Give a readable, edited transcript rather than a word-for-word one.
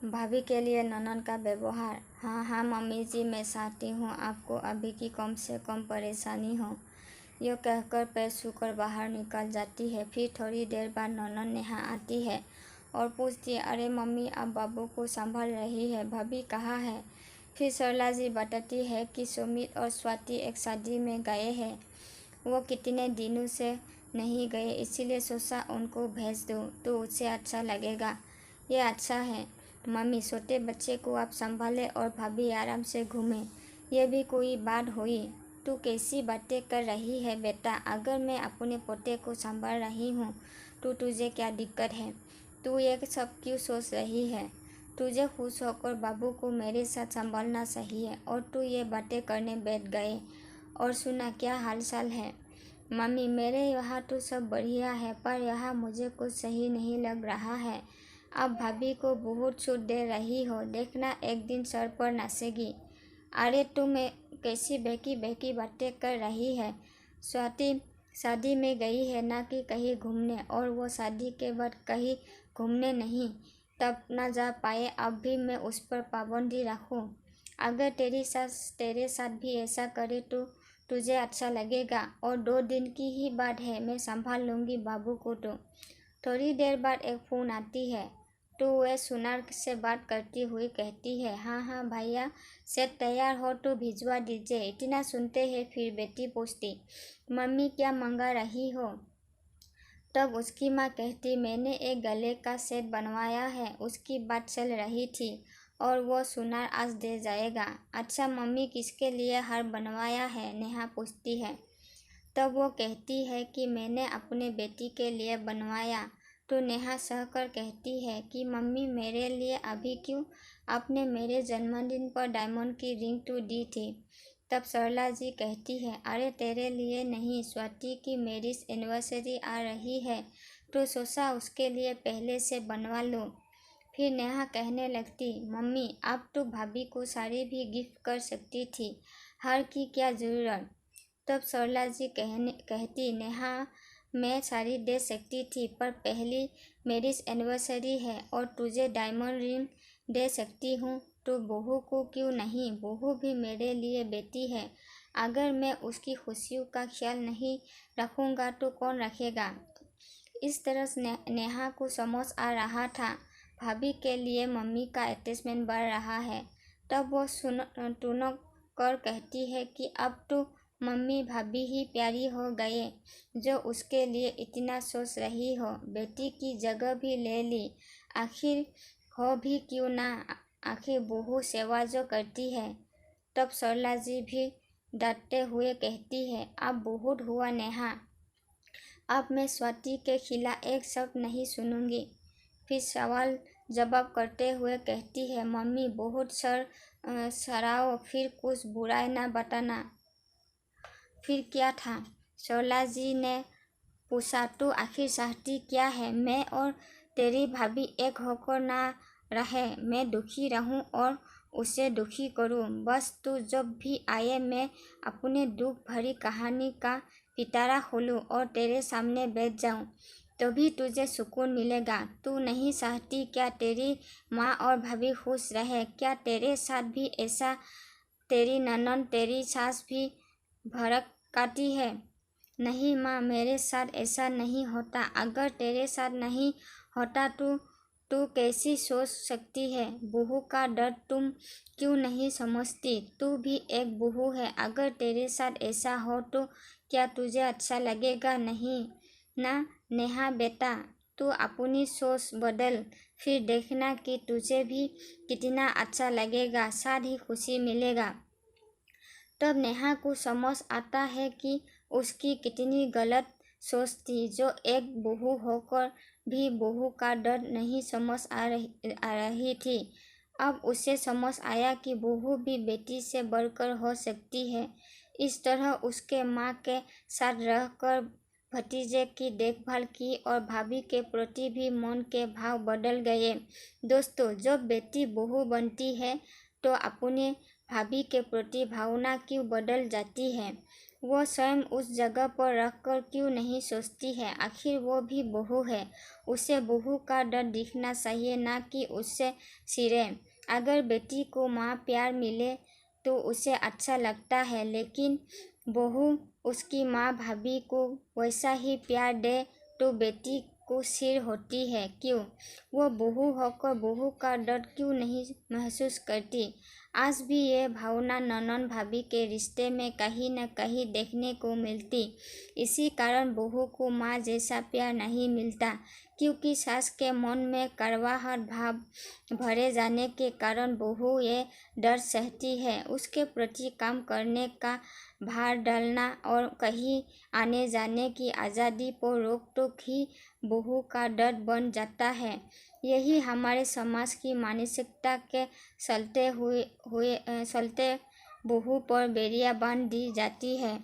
भाभी के लिए ननद का व्यवहार। हाँ हाँ मम्मी जी, मैं चाहती हूँ आपको अभी की कम से कम परेशानी हो। यह कहकर पैर छूकर बाहर निकल जाती है। फिर थोड़ी देर बाद ननद नेहा आती है और पूछती है, अरे मम्मी आप बाबू को संभाल रही है, भाभी कहाँ है? फिर सरला जी बताती है कि सुमित और स्वाति एक शादी में गए हैं। वो कितने दिनों से नहीं गए, इसीलिए सोचा उनको भेज दूँ तो उसे अच्छा लगेगा। ये अच्छा है मम्मी, छोटे बच्चे को आप संभालें और भाभी आराम से घूमें, ये भी कोई बात हुई? तू कैसी बातें कर रही है बेटा? अगर मैं अपने पोते को संभाल रही हूँ तो तुझे क्या दिक्कत है? तू ये सब क्यों सोच रही है? तुझे खुश होकर बाबू को मेरे साथ संभालना चाहिए और तू ये बातें करने बैठ गए। और सुना, क्या हाल चाल है? मम्मी मेरे यहाँ तो सब बढ़िया है, पर यहाँ मुझे कुछ सही नहीं लग रहा है। अब भाभी को बहुत छूट दे रही हो, देखना एक दिन सर पर नाचेगी। अरे तुम कैसी बेकी बेकी बातें कर रही है? स्वाति शादी में गई है ना कि कहीं घूमने, और वो शादी के बाद कहीं घूमने नहीं तब ना जा पाए। अब भी मैं उस पर पाबंदी रखूं? अगर तेरी सास तेरे साथ भी ऐसा करे तो तुझे अच्छा लगेगा? और 2 दिन की ही बात है, मैं संभाल लूँगी बाबू को। तो थोड़ी देर बाद एक फ़ोन आती है तो वह सुनार से बात करती हुई कहती है, हाँ हाँ भैया, सेट तैयार हो तो भिजवा दीजिए। इतना सुनते हैं फिर बेटी पूछती, मम्मी क्या मंगा रही हो? तब उसकी माँ कहती, मैंने एक गले का सेट बनवाया है, उसकी बात चल रही थी और वो सुनार आज दे जाएगा। अच्छा मम्मी, किसके लिए हार बनवाया है? नेहा पूछती है। तब वो कहती है कि मैंने अपने बेटी के लिए बनवाया। तो नेहा सहकर कहती है कि मम्मी मेरे लिए अभी क्यों? आपने मेरे जन्मदिन पर डायमंड की रिंग तो दी थी। तब सरला जी कहती है, अरे तेरे लिए नहीं, स्वाति की मैरिज एनिवर्सरी आ रही है तो सोचा उसके लिए पहले से बनवा लो। फिर नेहा कहने लगती, मम्मी आप तो भाभी को साड़ी भी गिफ्ट कर सकती थी, हार की क्या ज़रूरत? तब सरला जी कहती, नेहा मैं साड़ी दे सकती थी, पर पहली मैरिज एनिवर्सरी है और तुझे डायमंड रिंग दे सकती हूँ तो बहू को क्यों नहीं? बहू भी मेरे लिए बेटी है। अगर मैं उसकी खुशियों का ख्याल नहीं रखूँगा तो कौन रखेगा? इस तरह से नेहा को समझ आ रहा था भाभी के लिए मम्मी का अटैचमेंट बढ़ रहा है। तब वो टुनक कर कहती है कि अब तो मम्मी भाभी ही प्यारी हो गए जो उसके लिए इतना सोच रही हो। बेटी की जगह भी ले ली, आखिर हो भी क्यों ना, आखिर बहू सेवा जो करती है। तब सरला जी भी डांटते हुए कहती है, अब बहुत हुआ नेहा, अब मैं स्वाति के खिलाफ एक शब्द नहीं सुनूंगी। फिर सवाल जवाब करते हुए कहती है, मम्मी बहुत सराओ, फिर कुछ बुराई ना बताना। फिर क्या था? शोला जी ने पूछा, तो आखिर चाहती क्या है? मैं और तेरी भाभी एक होकर ना रहे, मैं दुखी रहूं और उसे दुखी करूं। बस तू जब भी आए मैं अपने दुख भरी कहानी का पिटारा खोलूं और तेरे सामने बैठ जाऊं, तभी तुझे सुकून मिलेगा। तू नहीं चाहती क्या तेरी माँ और भाभी खुश रहे? क्या तेरे साथ भी ऐसा तेरी ननद तेरी सास भी भड़काती है? नहीं माँ, मेरे साथ ऐसा नहीं होता। अगर तेरे साथ नहीं होता तो तू कैसी सोच सकती है? बहू का दर्द तुम क्यों नहीं समझती? तू भी एक बहू है। अगर तेरे साथ ऐसा हो तो क्या तुझे अच्छा लगेगा? नहीं ना नेहा बेटा, तू अपनी सोच बदल, फिर देखना कि तुझे भी कितना अच्छा लगेगा, साथ ही खुशी मिलेगा। तब नेहा को समझ आता है कि उसकी कितनी गलत सोच थी, जो एक बहू होकर भी बहू का दर्द नहीं समझ आ रही थी। अब उसे समझ आया कि बहू भी बेटी से बढ़कर हो सकती है। इस तरह उसके माँ के साथ रहकर भतीजे की देखभाल की और भाभी के प्रति भी मन के भाव बदल गए। दोस्तों, जब बेटी बहू बनती है तो अपने भाभी के प्रति भावना क्यों बदल जाती है? वो स्वयं उस जगह पर रखकर क्यों नहीं सोचती है? आखिर वो भी बहू है। उसे बहू का डर दिखना चाहिए, ना कि उससे सिरे। अगर बेटी को माँ प्यार मिले तो उसे अच्छा लगता है, लेकिन बहू उसकी माँ भाभी को वैसा ही प्यार दे तो बेटी को सिर होती है क्यों? वो बहू होकर बहू का डर क्यों नहीं महसूस करती? आज भी ये भावना ननद भाभी के रिश्ते में कहीं न कहीं देखने को मिलती। इसी कारण बहू को माँ जैसा प्यार नहीं मिलता, क्योंकि सास के मन में कड़वाहट भाव भरे जाने के कारण बहू ये डर सहती है। उसके प्रति काम करने का भार डालना और कहीं आने जाने की आज़ादी पर रोक टोक ही बहू का डर बन जाता है। यही हमारे समाज की मानसिकता के चलते बहू पर बेड़ियां बांध दी जाती है।